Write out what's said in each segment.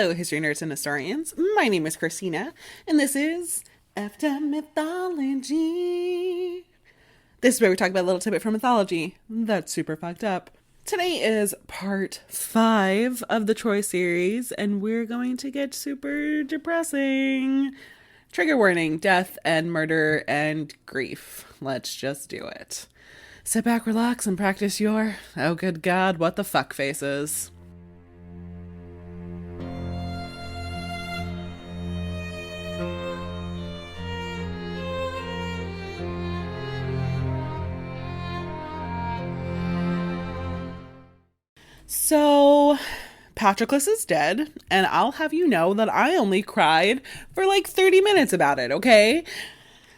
Hello, history nerds and historians. My name is Krystina, and this is Effed Up Mythology. This is where we talk about a little tidbit from mythology that's super fucked up. Today is part 5 of the Troy series, and we're going to get super depressing. Trigger warning, death and murder and grief. Let's just do it. Sit back, relax, and practice your, oh good god, what the fuck faces. So, Patroclus is dead, and I'll have you know that I only cried for like 30 minutes about it, okay?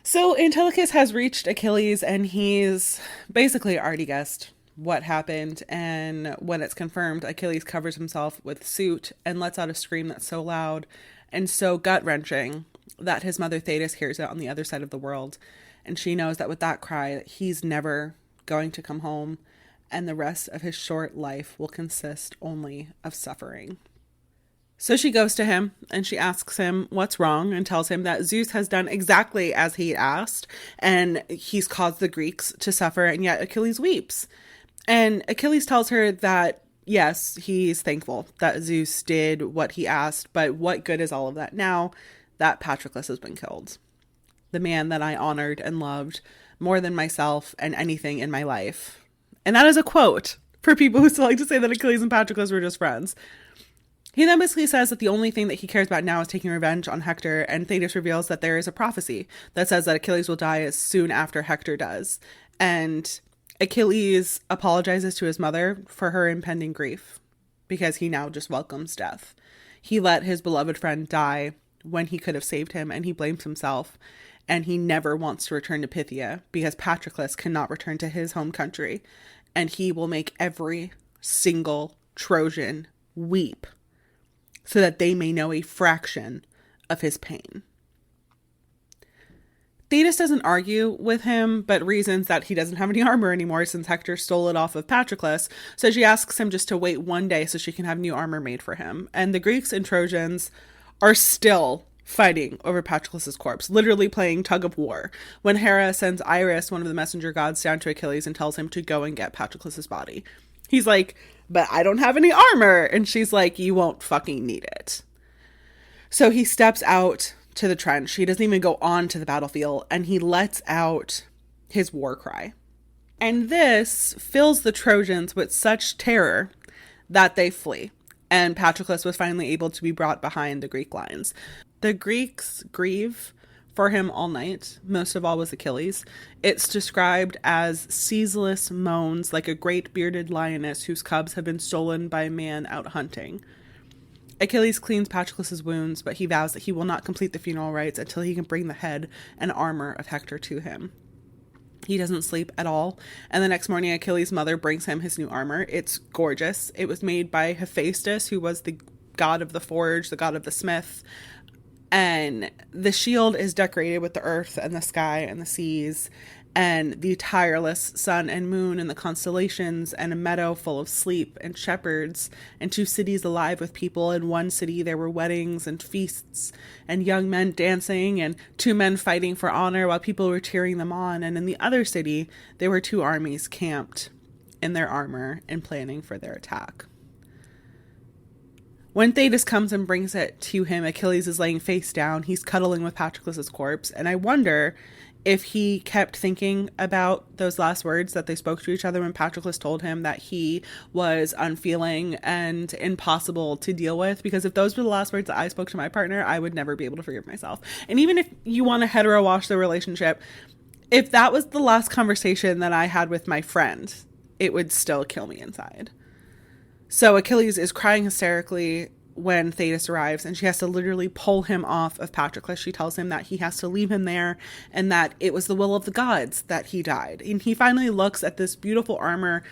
So, Antilochus has reached Achilles, and he's basically already guessed what happened, and when it's confirmed, Achilles covers himself with soot and lets out a scream that's so loud and so gut-wrenching that his mother Thetis hears it on the other side of the world, and she knows that with that cry, he's never going to come home, and the rest of his short life will consist only of suffering. So she goes to him and she asks him what's wrong and tells him that Zeus has done exactly as he asked and he's caused the Greeks to suffer, and yet Achilles weeps. And Achilles tells her that yes, he's thankful that Zeus did what he asked, but what good is all of that now that Patroclus has been killed? The man that I honored and loved more than myself and anything in my life. And that is a quote for people who still like to say that Achilles and Patroclus were just friends. He then basically says that the only thing that he cares about now is taking revenge on Hector, and Thetis reveals that there is a prophecy that says that Achilles will die as soon after Hector does. And Achilles apologizes to his mother for her impending grief because he now just welcomes death. He let his beloved friend die when he could have saved him, and he blames himself. And he never wants to return to Phthia because Patroclus cannot return to his home country. And he will make every single Trojan weep so that they may know a fraction of his pain. Thetis doesn't argue with him, but reasons that he doesn't have any armor anymore since Hector stole it off of Patroclus. So she asks him just to wait one day so she can have new armor made for him. And the Greeks and Trojans are still fighting over Patroclus's corpse, literally playing tug of war, when Hera sends Iris, one of the messenger gods, down to Achilles and tells him to go and get Patroclus's body. He's like, but I don't have any armor. And she's like, you won't fucking need it. So he steps out to the trench. He doesn't even go on to the battlefield, and he lets out his war cry. And this fills the Trojans with such terror that they flee. And Patroclus was finally able to be brought behind the Greek lines. The Greeks grieve for him all night, most of all with Achilles. It's described as ceaseless moans like a great bearded lioness whose cubs have been stolen by a man out hunting. Achilles cleans Patroclus's wounds, but he vows that he will not complete the funeral rites until he can bring the head and armor of Hector to him. He doesn't sleep at all, and the next morning Achilles' mother brings him his new armor. It's gorgeous. It was made by Hephaestus, who was the god of the forge, the god of the smith. And the shield is decorated with the earth and the sky and the seas and the tireless sun and moon and the constellations and a meadow full of sleep and shepherds and 2 cities alive with people. In one city there were weddings and feasts and young men dancing and 2 men fighting for honor while people were cheering them on. And in the other city there were 2 armies camped in their armor and planning for their attack. When Thetis comes and brings it to him, Achilles is laying face down. He's cuddling with Patroclus's corpse. And I wonder if he kept thinking about those last words that they spoke to each other when Patroclus told him that he was unfeeling and impossible to deal with. Because if those were the last words that I spoke to my partner, I would never be able to forgive myself. And even if you want to hetero wash the relationship, if that was the last conversation that I had with my friend, it would still kill me inside. So Achilles is crying hysterically when Thetis arrives, and she has to literally pull him off of Patroclus. She tells him that he has to leave him there and that it was the will of the gods that he died. And he finally looks at this beautiful armor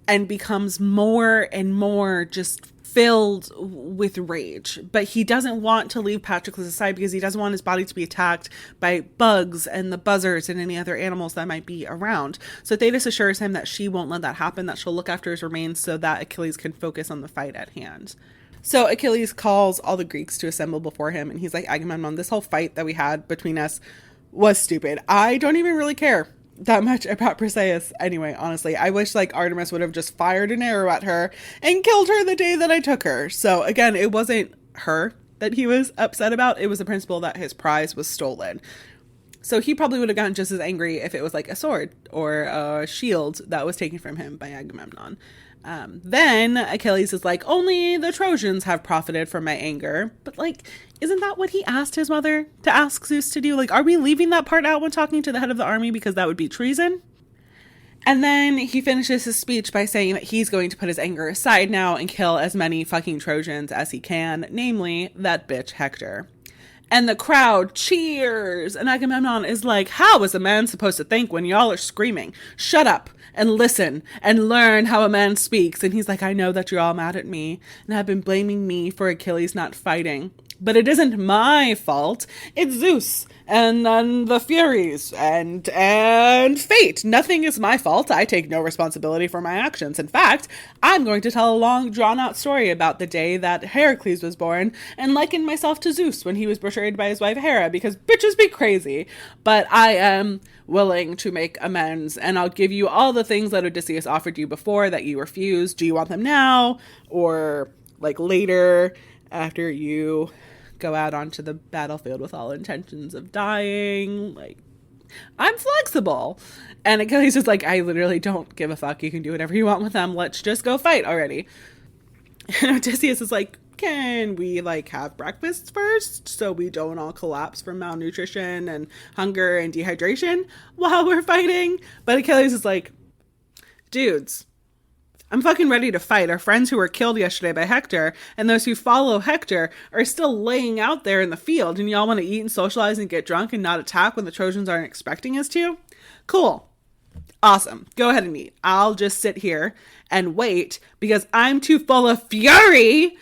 and becomes more and more just filled with rage. But he doesn't want to leave Patroclus aside because he doesn't want his body to be attacked by bugs and the buzzards and any other animals that might be around. So Thetis assures him that she won't let that happen, that she'll look after his remains so that Achilles can focus on the fight at hand. So Achilles calls all the Greeks to assemble before him, and he's like, Agamemnon, this whole fight that we had between us was stupid. I don't even really care that much about Briseis anyway, honestly. I wish like Artemis would have just fired an arrow at her and killed her the day that I took her. So again, it wasn't her that he was upset about. It was the principle that his prize was stolen. So he probably would have gotten just as angry if it was like a sword or a shield that was taken from him by Agamemnon. Then Achilles is like, only the Trojans have profited from my anger. But like, isn't that what he asked his mother to ask Zeus to do? Like, are we leaving that part out when talking to the head of the army because that would be treason? And then he finishes his speech by saying that he's going to put his anger aside now and kill as many fucking Trojans as he can, namely that bitch Hector. And the crowd cheers. And Agamemnon is like, how is a man supposed to think when y'all are screaming? Shut up and listen and learn how a man speaks. And he's like, I know that you're all mad at me and have been blaming me for Achilles not fighting. But it isn't my fault. It's Zeus and then the Furies and fate. Nothing is my fault. I take no responsibility for my actions. In fact, I'm going to tell a long, drawn-out story about the day that Heracles was born and liken myself to Zeus when he was betrayed by his wife Hera, because bitches be crazy. But I am willing to make amends, and I'll give you all the things that Odysseus offered you before that you refused. Do you want them now or like later after you go out onto the battlefield with all intentions of dying? Like, I'm flexible. And Achilles is like, I literally don't give a fuck. You can do whatever you want with them. Let's just go fight already. And Odysseus is like, can we like have breakfast first so we don't all collapse from malnutrition and hunger and dehydration while we're fighting? But Achilles is like, dudes, I'm fucking ready to fight. Our friends who were killed yesterday by Hector and those who follow Hector are still laying out there in the field, and y'all want to eat and socialize and get drunk and not attack when the Trojans aren't expecting us to? Cool. Awesome. Go ahead and eat. I'll just sit here and wait because I'm too full of fury.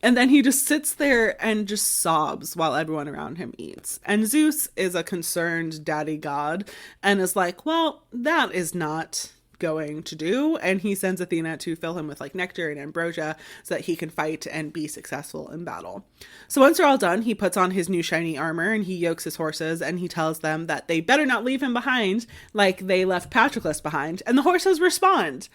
And then he just sits there and just sobs while everyone around him eats. And Zeus is a concerned daddy god and is like, well, that is not going to do. And he sends Athena to fill him with like nectar and ambrosia so that he can fight and be successful in battle. So once they're all done, he puts on his new shiny armor and he yokes his horses and he tells them that they better not leave him behind like they left Patroclus behind. And the horses respond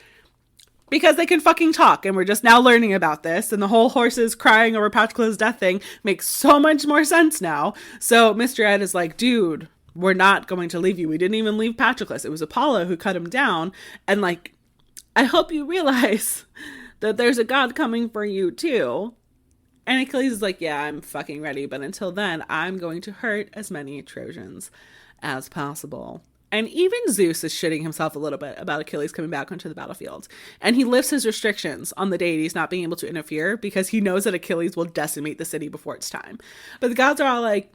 because they can fucking talk, and we're just now learning about this, and the whole horses crying over Patroclus' death thing makes so much more sense now. So Mr. Ed is like, dude, we're not going to leave you. We didn't even leave Patroclus. It was Apollo who cut him down. And like, I hope you realize that there's a god coming for you too. And Achilles is like, yeah, I'm fucking ready. But until then, I'm going to hurt as many Trojans as possible. And even Zeus is shitting himself a little bit about Achilles coming back onto the battlefield. And he lifts his restrictions on the deities not being able to interfere because he knows that Achilles will decimate the city before it's time. But the gods are all like,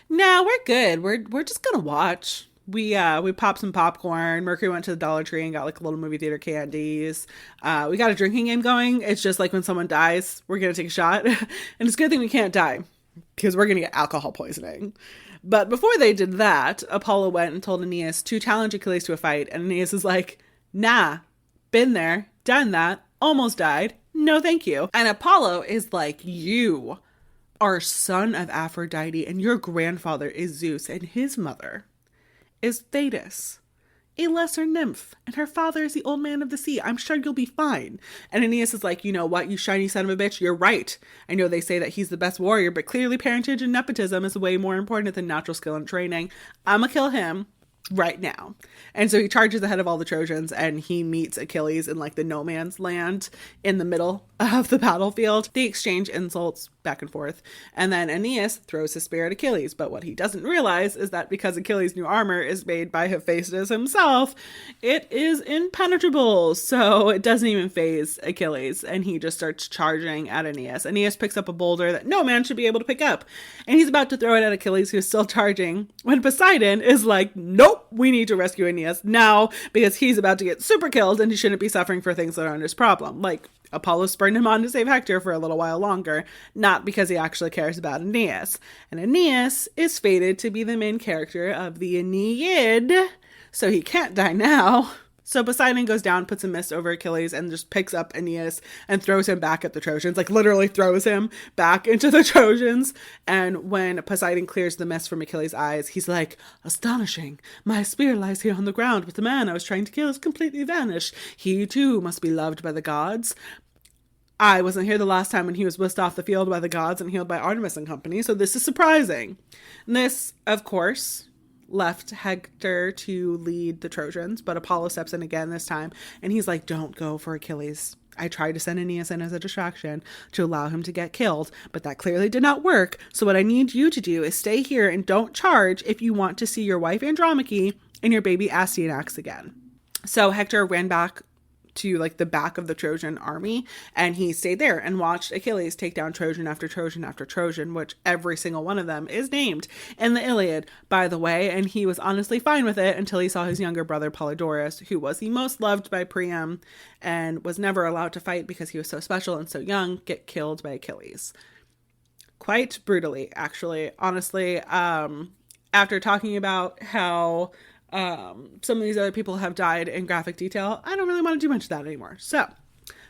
nah, we're good. We're just gonna watch. We popped some popcorn. Mercury went to the Dollar Tree and got like little movie theater candies. We got a drinking game going. It's just like when someone dies, we're gonna take a shot. And it's a good thing we can't die because we're gonna get alcohol poisoning. But before they did that, Apollo went and told Aeneas to challenge Achilles to a fight. And Aeneas is like, nah, been there, done that, almost died. No, thank you. And Apollo is like, you are son of Aphrodite, and your grandfather is Zeus, and his mother is Thetis, a lesser nymph, and her father is the old man of the sea. I'm sure you'll be fine. And Aeneas is like, you know what, you shiny son of a bitch, you're right. I know they say that he's the best warrior, but clearly parentage and nepotism is way more important than natural skill and training. I'ma kill him right now. And so he charges ahead of all the Trojans, and he meets Achilles in like the no man's land in the middle of the battlefield. They exchange insults back and forth, and then Aeneas throws his spear at Achilles. But what he doesn't realize is that because Achilles' new armor is made by Hephaestus himself, it is impenetrable, so it doesn't even phase Achilles, and he just starts charging at Aeneas. Aeneas picks up a boulder that no man should be able to pick up, and he's about to throw it at Achilles, who's still charging, when Poseidon is like, nope, we need to rescue Aeneas now because he's about to get super killed and he shouldn't be suffering for things that aren't his problem. Like, Apollo spurned him on to save Hector for a little while longer, not because he actually cares about Aeneas. And Aeneas is fated to be the main character of the Iliad, so he can't die now. So Poseidon goes down, puts a mist over Achilles, and just picks up Aeneas and throws him back at the Trojans, like literally throws him back into the Trojans. And when Poseidon clears the mist from Achilles' eyes, he's like, astonishing. My spear lies here on the ground, but the man I was trying to kill has completely vanished. He too must be loved by the gods. I wasn't here the last time when he was whisked off the field by the gods and healed by Artemis and company, so this is surprising. And this, of course, left Hector to lead the Trojans, but Apollo steps in again this time, and he's like, don't go for Achilles. I tried to send Aeneas in as a distraction to allow him to get killed, but that clearly did not work, so what I need you to do is stay here and don't charge if you want to see your wife Andromache and your baby Astyanax again. So Hector ran back to like the back of the Trojan army, and he stayed there and watched Achilles take down Trojan after Trojan after Trojan, which every single one of them is named in the Iliad, by the way, and he was honestly fine with it until he saw his younger brother Polydorus, who was the most loved by Priam and was never allowed to fight because he was so special and so young, get killed by Achilles. Quite brutally, actually. Honestly, after talking about how some of these other people have died in graphic detail, I don't really want to do much of that anymore. So,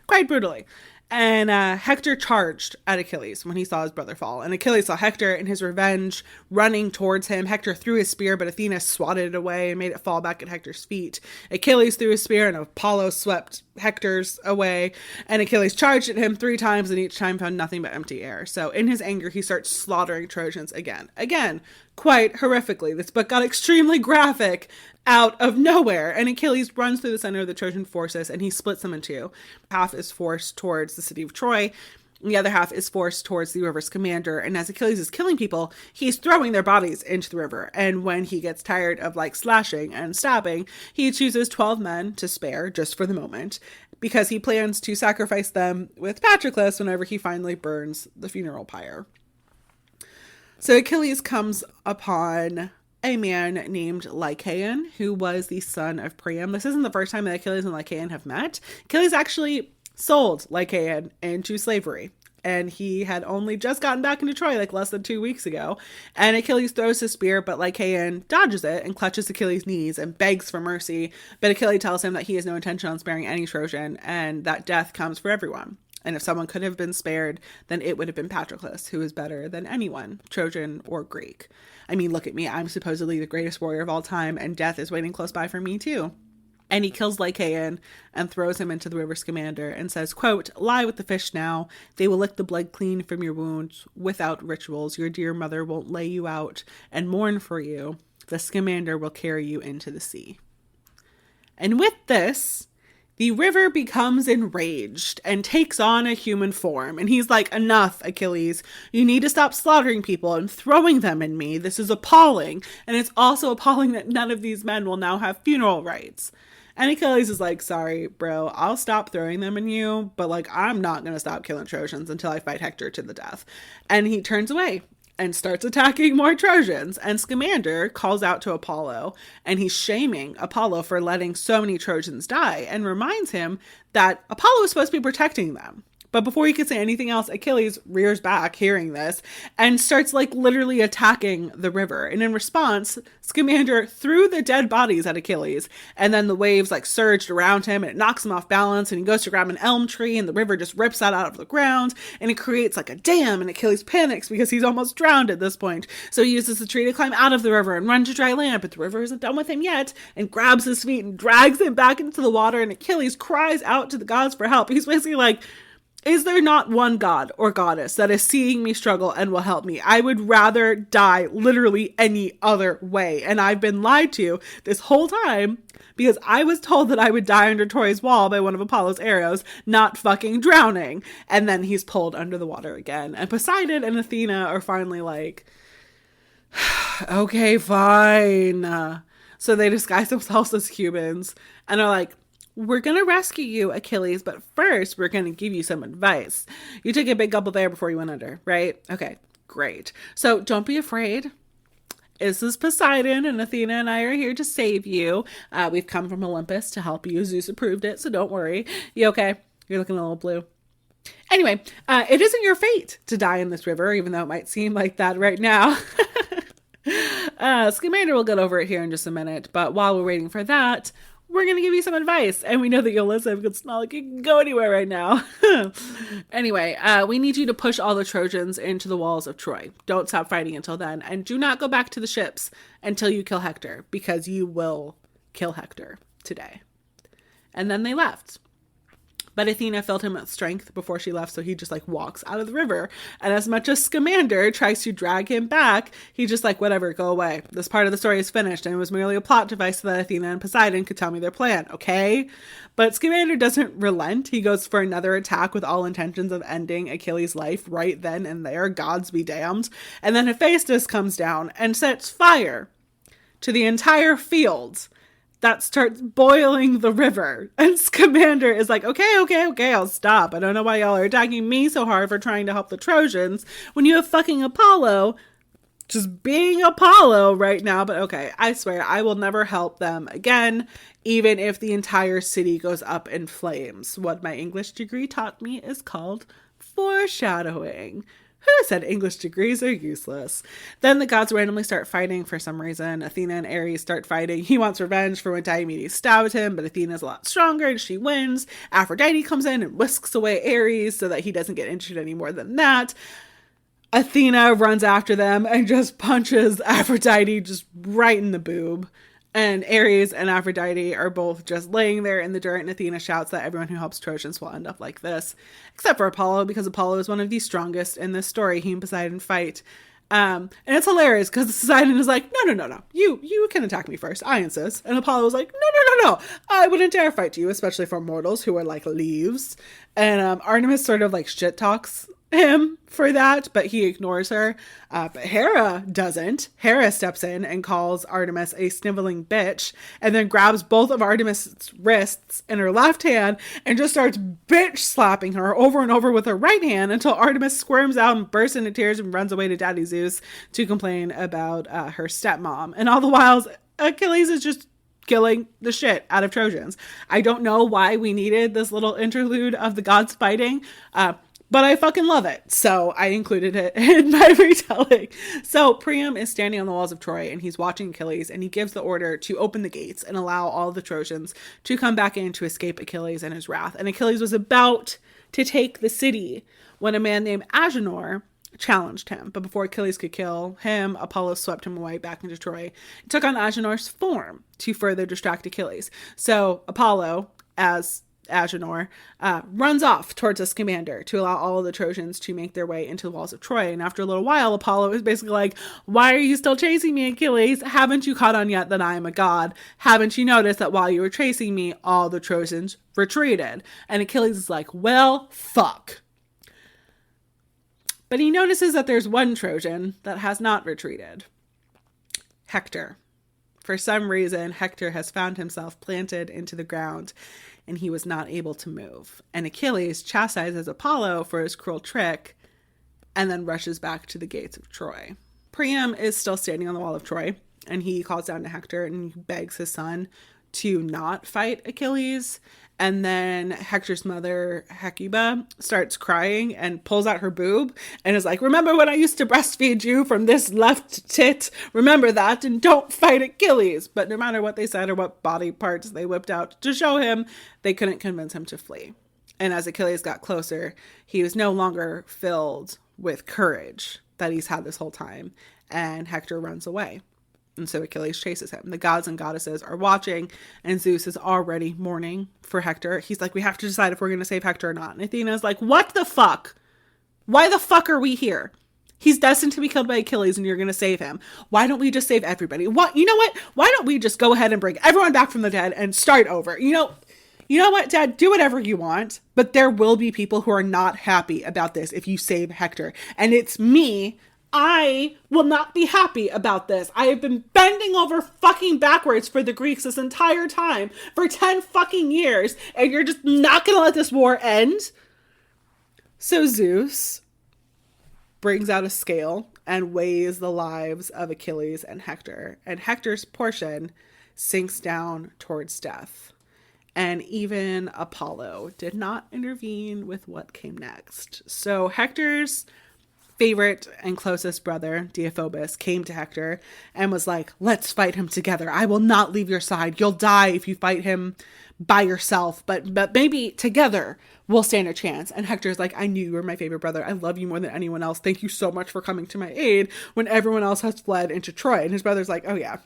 quite brutally. And Hector charged at Achilles when he saw his brother fall. And Achilles saw Hector in his revenge running towards him. Hector threw his spear, but Athena swatted it away and made it fall back at Hector's feet. Achilles threw his spear, and Apollo swept Hector's away. And Achilles charged at him 3 times, and each time found nothing but empty air. So in his anger, he starts slaughtering Trojans again. Again, quite horrifically. This book got extremely graphic out of nowhere, and Achilles runs through the center of the Trojan forces, and he splits them in 2. Half is forced towards the city of Troy, and the other half is forced towards the river's commander. And as Achilles is killing people, he's throwing their bodies into the river. And when he gets tired of like slashing and stabbing, he chooses 12 men to spare just for the moment, because he plans to sacrifice them with Patroclus whenever he finally burns the funeral pyre. So Achilles comes upon a man named Lycaon, who was the son of Priam. This isn't the first time that Achilles and Lycaon have met. Achilles actually sold Lycaon into slavery, and he had only just gotten back into Troy like less than 2 weeks ago. And Achilles throws his spear, but Lycaon dodges it and clutches Achilles' knees and begs for mercy. But Achilles tells him that he has no intention on sparing any Trojan, and that death comes for everyone. And if someone could have been spared, then it would have been Patroclus, who is better than anyone, Trojan or Greek. I mean, look at me. I'm supposedly the greatest warrior of all time, and death is waiting close by for me too. And he kills Lycaon and throws him into the river's commander and says, quote, lie with the fish now. They will lick the blood clean from your wounds without rituals. Your dear mother won't lay you out and mourn for you. The scamander will carry you into the sea. And with this, the river becomes enraged and takes on a human form. And he's like, enough, Achilles. You need to stop slaughtering people and throwing them in me. This is appalling. And it's also appalling that none of these men will now have funeral rites. And Achilles is like, sorry, bro, I'll stop throwing them in you, but like, I'm not going to stop killing Trojans until I fight Hector to the death. And he turns away and starts attacking more Trojans. And Scamander calls out to Apollo, and he's shaming Apollo for letting so many Trojans die, and reminds him that Apollo is supposed to be protecting them. But before he could say anything else, Achilles rears back, hearing this, and starts like literally attacking the river. And in response, Scamander threw the dead bodies at Achilles, and then the waves like surged around him, and it knocks him off balance, and he goes to grab an elm tree, and the river just rips that out of the ground, and it creates like a dam, and Achilles panics because he's almost drowned at this point. So he uses the tree to climb out of the river and run to dry land, but the river isn't done with him yet, and grabs his feet and drags him back into the water, and Achilles cries out to the gods for help. He's basically like, is there not one god or goddess that is seeing me struggle and will help me? I would rather die literally any other way. And I've been lied to this whole time because I was told that I would die under Troy's wall by one of Apollo's arrows, not fucking drowning. And then he's pulled under the water again. And Poseidon and Athena are finally like, okay, fine. So they disguise themselves as humans and are like, we're going to rescue you, Achilles, but first we're going to give you some advice. You took a big gulp of air before you went under, right? Okay, great. So don't be afraid. This is Poseidon, and Athena and I are here to save you. We've come from Olympus to help you. Zeus approved it, so don't worry. You okay? You're looking a little blue. Anyway, it isn't your fate to die in this river, even though it might seem like that right now. Scamander will get over it here in just a minute, but while we're waiting for that, we're going to give you some advice. And we know that you'll listen because it's not like you can go anywhere right now. Anyway, we need you to push all the Trojans into the walls of Troy. Don't stop fighting until then. And do not go back to the ships until you kill Hector, because you will kill Hector today. And then they left. But Athena filled him with strength before she left, so he just like walks out of the river. And as much as Scamander tries to drag him back, he just like, whatever, go away. This part of the story is finished, and it was merely a plot device so that Athena and Poseidon could tell me their plan, okay? But Scamander doesn't relent. He goes for another attack with all intentions of ending Achilles' life right then and there, gods be damned. And then Hephaestus comes down and sets fire to the entire field that starts boiling the river. And Scamander is like, okay, I'll stop. I don't know why y'all are attacking me so hard for trying to help the Trojans when you have fucking Apollo just being Apollo right now. But okay, I swear I will never help them again, even if the entire city goes up in flames. What my English degree taught me is called foreshadowing. Who said English degrees are useless? Then the gods randomly start fighting for some reason. Athena and Ares start fighting. He wants revenge for when Diomedes stabbed him, but Athena's a lot stronger and she wins. Aphrodite comes in and whisks away Ares so that he doesn't get injured any more than that. Athena runs after them and just punches Aphrodite just right in the boob. And Ares and Aphrodite are both just laying there in the dirt, and Athena shouts that everyone who helps Trojans will end up like this. Except for Apollo, because Apollo is one of the strongest in this story. He and Poseidon fight. And it's hilarious because Poseidon is like, no. You can attack me first. I insist. And Apollo was like, no. I wouldn't dare fight you, especially for mortals who are like leaves. And Artemis sort of like shit talks him for that, but he ignores her. But Hera doesn't. Hera steps in and calls Artemis a sniveling bitch, and then grabs both of Artemis' wrists in her left hand and just starts bitch slapping her over and over with her right hand until Artemis squirms out and bursts into tears and runs away to Daddy Zeus to complain about her stepmom. And all the while, Achilles is just killing the shit out of Trojans. I don't know why we needed this little interlude of the gods fighting, but I fucking love it. So I included it in my retelling. So Priam is standing on the walls of Troy and he's watching Achilles, and he gives the order to open the gates and allow all the Trojans to come back in to escape Achilles and his wrath. And Achilles was about to take the city when a man named Agenor challenged him. But before Achilles could kill him, Apollo swept him away back into Troy and took on Agenor's form to further distract Achilles. So Apollo, as Agenor, runs off towards a Scamander to allow all of the Trojans to make their way into the walls of Troy. And after a little while, Apollo is basically like, why are you still chasing me, Achilles? Haven't you caught on yet that I am a god? Haven't you noticed that while you were chasing me, all the Trojans retreated? And Achilles is like, well, fuck. But he notices that there's one Trojan that has not retreated. Hector. For some reason, Hector has found himself planted into the ground, and he was not able to move. And Achilles chastises Apollo for his cruel trick, and then rushes back to the gates of Troy. Priam is still standing on the wall of Troy, and he calls down to Hector and begs his son to not fight Achilles. And then Hector's mother, Hecuba, starts crying and pulls out her boob and is like, remember when I used to breastfeed you from this left tit? Remember that, and don't fight Achilles. But no matter what they said or what body parts they whipped out to show him, they couldn't convince him to flee. And as Achilles got closer, he was no longer filled with courage that he's had this whole time. And Hector runs away. And so Achilles chases him. The gods and goddesses are watching, and Zeus is already mourning for Hector. He's like, we have to decide if we're going to save Hector or not. And Athena's like, what the fuck? Why the fuck are we here? He's destined to be killed by Achilles and you're going to save him. Why don't we just save everybody? What? You know what? Why don't we just go ahead and bring everyone back from the dead and start over? You know what, Dad? Do whatever you want, but there will be people who are not happy about this if you save Hector. And it's me. I will not be happy about this. I have been bending over fucking backwards for the Greeks this entire time for 10 fucking years, and you're just not going to let this war end? So Zeus brings out a scale and weighs the lives of Achilles and Hector, and Hector's portion sinks down towards death. And even Apollo did not intervene with what came next. So Hector's favorite and closest brother, Deiphobus, came to Hector and was like, let's fight him together. I will not leave your side. You'll die if you fight him by yourself, but maybe together we'll stand a chance. And Hector's like, I knew you were my favorite brother. I love you more than anyone else. Thank you so much for coming to my aid when everyone else has fled into Troy. And his brother's like, oh yeah,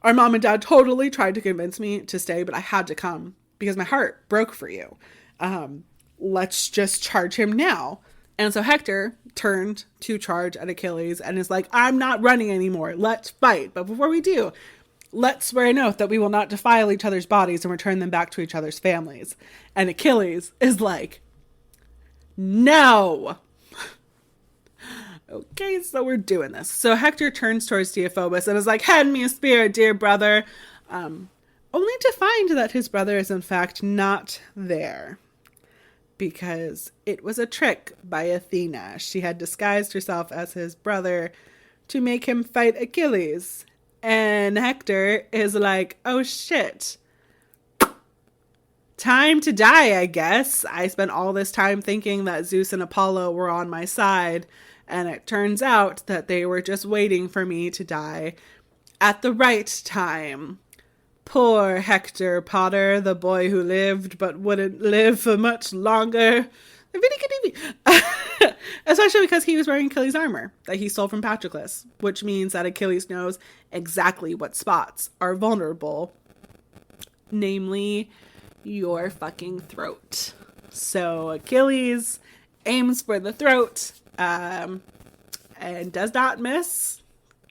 our mom and dad totally tried to convince me to stay, but I had to come because my heart broke for you. Let's just charge him now. And so Hector turned to charge at Achilles and is like, I'm not running anymore. Let's fight. But before we do, let's swear an oath that we will not defile each other's bodies and return them back to each other's families. And Achilles is like, no. Okay, so we're doing this. So Hector turns towards Deiphobus and is like, hand me a spear, dear brother. Only to find that his brother is in fact not there. Because it was a trick by Athena. She had disguised herself as his brother to make him fight Achilles. And Hector is like, oh shit. Time to die, I guess. I spent all this time thinking that Zeus and Apollo were on my side. And it turns out that they were just waiting for me to die at the right time. Poor Hector Potter, the boy who lived but wouldn't live for much longer. Especially because he was wearing Achilles' armor that he stole from Patroclus, which means that Achilles knows exactly what spots are vulnerable, namely your fucking throat. So Achilles aims for the throat and does not miss,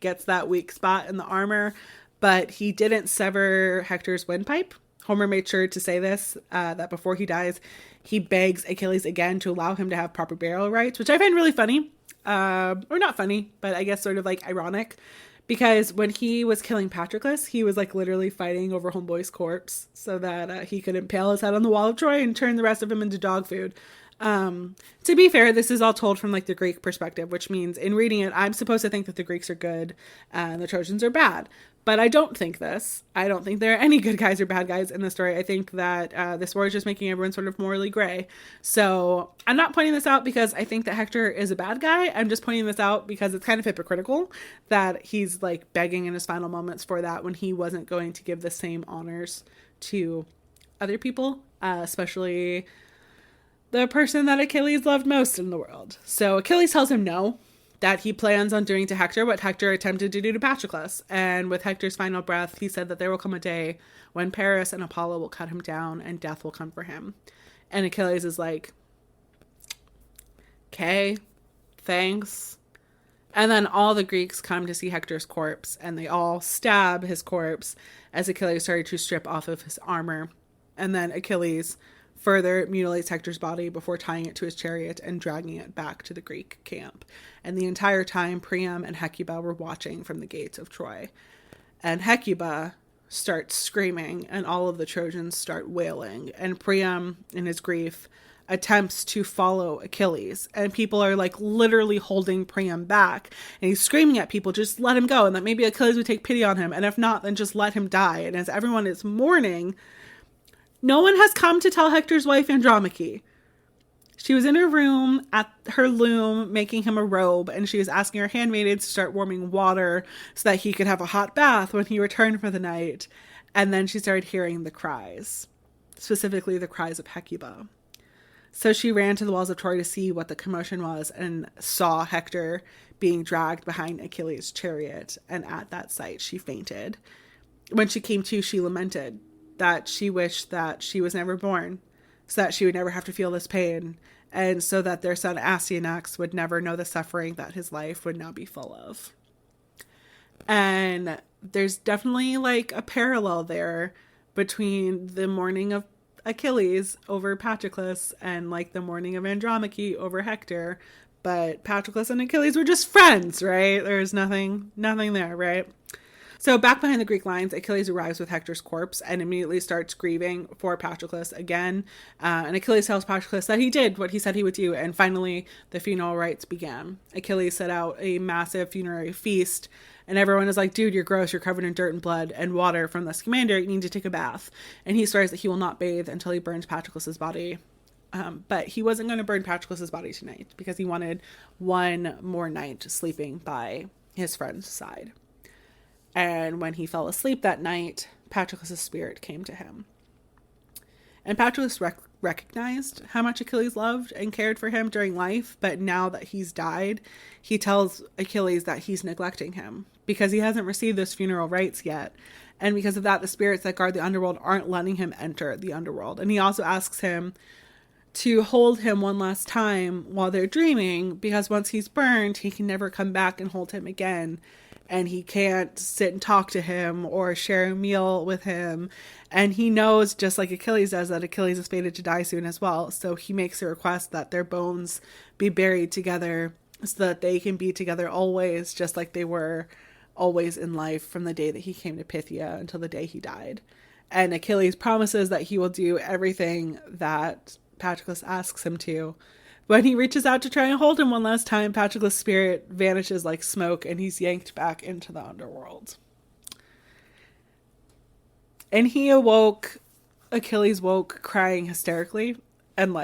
gets that weak spot in the armor. But he didn't sever Hector's windpipe. Homer made sure to say this, that before he dies, he begs Achilles again to allow him to have proper burial rites, which I find really funny. Or not funny, but I guess sort of like ironic. Because when he was killing Patroclus, he was like literally fighting over Homeboy's corpse so that he could impale his head on the wall of Troy and turn the rest of him into dog food. To be fair, this is all told from like the Greek perspective, which means in reading it, I'm supposed to think that the Greeks are good and the Trojans are bad. But I don't think this. I don't think there are any good guys or bad guys in the story. I think that this war is just making everyone sort of morally gray. So I'm not pointing this out because I think that Hector is a bad guy. I'm just pointing this out because it's kind of hypocritical that he's like begging in his final moments for that when he wasn't going to give the same honors to other people, especially the person that Achilles loved most in the world. So Achilles tells him no, that he plans on doing to Hector what Hector attempted to do to Patroclus. And with Hector's final breath, he said that there will come a day when Paris and Apollo will cut him down and death will come for him. And Achilles is like, okay, thanks. And then all the Greeks come to see Hector's corpse and they all stab his corpse as Achilles started to strip off of his armor. And then Achilles further mutilates Hector's body before tying it to his chariot and dragging it back to the Greek camp. And the entire time, Priam and Hecuba were watching from the gates of Troy. And Hecuba starts screaming, and all of the Trojans start wailing. And Priam, in his grief, attempts to follow Achilles. And people are, like, literally holding Priam back. And he's screaming at people, just let him go, and that maybe Achilles would take pity on him. And if not, then just let him die. And as everyone is mourning, no one has come to tell Hector's wife Andromache. She was in her room at her loom making him a robe, and she was asking her handmaidens to start warming water so that he could have a hot bath when he returned for the night. And then she started hearing the cries, specifically the cries of Hecuba. So she ran to the walls of Troy to see what the commotion was and saw Hector being dragged behind Achilles' chariot. And at that sight, she fainted. When she came to, she lamented that she wished that she was never born, so that she would never have to feel this pain, and so that their son Astyanax would never know the suffering that his life would now be full of. And there's definitely like a parallel there between the mourning of Achilles over Patroclus and like the mourning of Andromache over Hector, but Patroclus and Achilles were just friends, right? There's nothing there, right? So back behind the Greek lines, Achilles arrives with Hector's corpse and immediately starts grieving for Patroclus again. And Achilles tells Patroclus that he did what he said he would do. And finally, the funeral rites began. Achilles set out a massive funerary feast. And everyone is like, dude, you're gross. You're covered in dirt and blood and water from the Scamander. You need to take a bath. And he swears that he will not bathe until he burns Patroclus's body But he wasn't going to burn Patroclus' body tonight because he wanted one more night sleeping by his friend's side. And when he fell asleep that night, Patroclus' spirit came to him. And Patroclus recognized how much Achilles loved and cared for him during life, but now that he's died, he tells Achilles that he's neglecting him because he hasn't received those funeral rites yet. And because of that, the spirits that guard the underworld aren't letting him enter the underworld. And he also asks him to hold him one last time while they're dreaming, because once he's burned, he can never come back and hold him again. And he can't sit and talk to him or share a meal with him. And he knows, just like Achilles does, that Achilles is fated to die soon as well. So he makes a request that their bones be buried together so that they can be together always, just like they were always in life from the day that he came to Pythia until the day he died. And Achilles promises that he will do everything that Patroclus asks him to. When he reaches out to try and hold him one last time, Patroclus' spirit vanishes like smoke and he's yanked back into the underworld. And he awoke, Achilles woke crying hysterically. And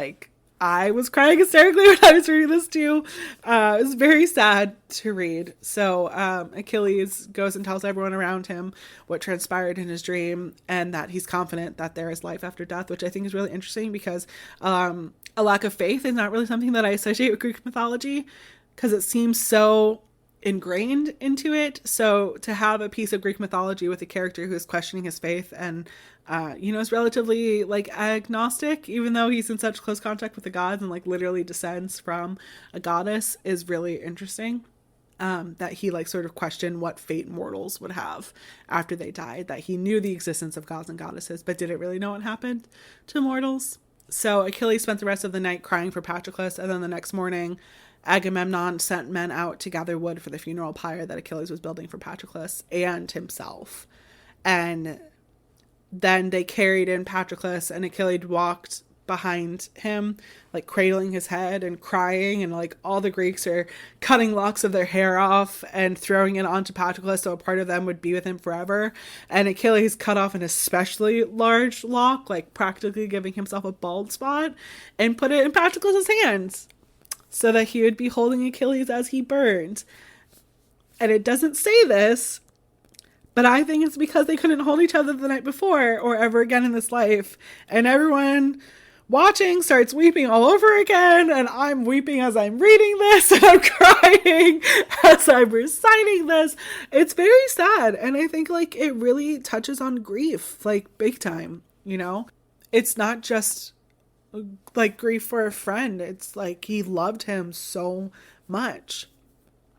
I was crying hysterically when I was reading this too. It was very sad to read. So Achilles goes and tells everyone around him what transpired in his dream and that he's confident that there is life after death, which I think is really interesting because a lack of faith is not really something that I associate with Greek mythology because it seems so ingrained into it. So to have a piece of Greek mythology with a character who is questioning his faith and is relatively agnostic, even though he's in such close contact with the gods and literally descends from a goddess, is really interesting. That he sort of questioned what fate mortals would have after they died, that he knew the existence of gods and goddesses, but didn't really know what happened to mortals. So Achilles spent the rest of the night crying for Patroclus, and then the next morning, Agamemnon sent men out to gather wood for the funeral pyre that Achilles was building for Patroclus and himself. And then they carried in Patroclus, and Achilles walked behind him, cradling his head and crying, and all the Greeks are cutting locks of their hair off and throwing it onto Patroclus so a part of them would be with him forever. And Achilles cut off an especially large lock, practically giving himself a bald spot, and put it in Patroclus's hands so that he would be holding Achilles as he burned. And it doesn't say this, but I think it's because they couldn't hold each other the night before or ever again in this life. And everyone watching starts weeping all over again, and I'm weeping as I'm reading this, and I'm crying as I'm reciting this. It's very sad, and I think it really touches on grief, big time, It's not just grief for a friend. It's he loved him so much.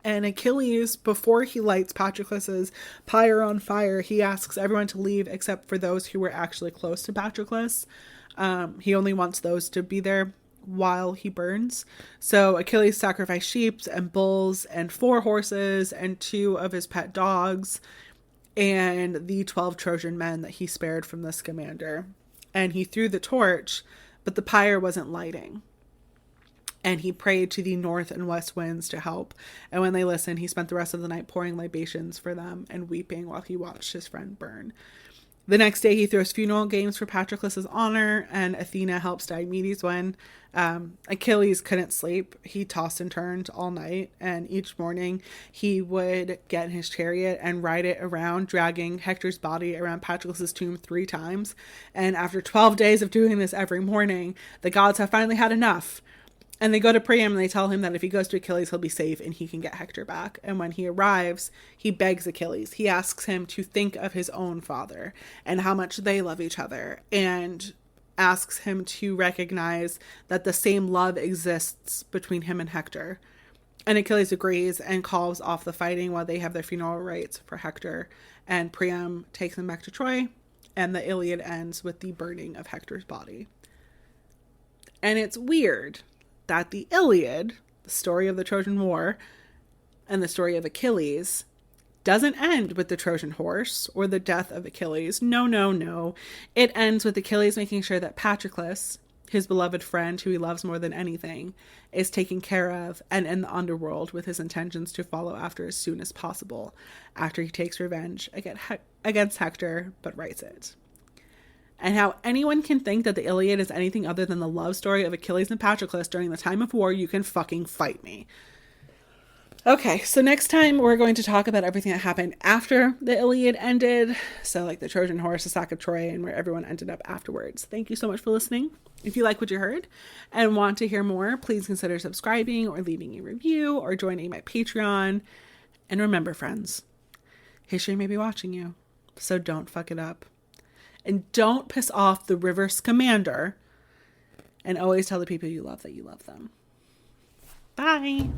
And Achilles, before he lights Patroclus's pyre on fire, he asks everyone to leave except for those who were actually close to Patroclus. He only wants those to be there while he burns. So Achilles sacrificed sheep and bulls and 4 horses and 2 of his pet dogs and the 12 Trojan men that he spared from the Scamander. And he threw the torch, but the pyre wasn't lighting. And he prayed to the north and west winds to help. And when they listened, he spent the rest of the night pouring libations for them and weeping while he watched his friend burn. The next day, he throws funeral games for Patroclus's honor, and Athena helps Diomedes win. Achilles couldn't sleep. He tossed and turned all night, and each morning he would get in his chariot and ride it around, dragging Hector's body around Patroclus's tomb 3 times. And after 12 days of doing this every morning, the gods have finally had enough. And they go to Priam and they tell him that if he goes to Achilles, he'll be safe and he can get Hector back. And when he arrives, he begs Achilles. He asks him to think of his own father and how much they love each other, and asks him to recognize that the same love exists between him and Hector. And Achilles agrees and calls off the fighting while they have their funeral rites for Hector. And Priam takes them back to Troy, and the Iliad ends with the burning of Hector's body. And it's weird that the Iliad, the story of the Trojan War, and the story of Achilles, doesn't end with the Trojan horse or the death of Achilles. No. It ends with Achilles making sure that Patroclus, his beloved friend who he loves more than anything, is taken care of and in the underworld with his intentions to follow after as soon as possible after he takes revenge against Hector, but writes it. and how anyone can think that the Iliad is anything other than the love story of Achilles and Patroclus during the time of war, you can fucking fight me. Okay, so next time we're going to talk about everything that happened after the Iliad ended. So like the Trojan horse, the sack of Troy, and where everyone ended up afterwards. Thank you so much for listening. If you like what you heard and want to hear more, please consider subscribing or leaving a review or joining my Patreon. And remember, friends, history may be watching you, so don't fuck it up. And don't piss off the river scamander. And always tell the people you love that you love them. Bye.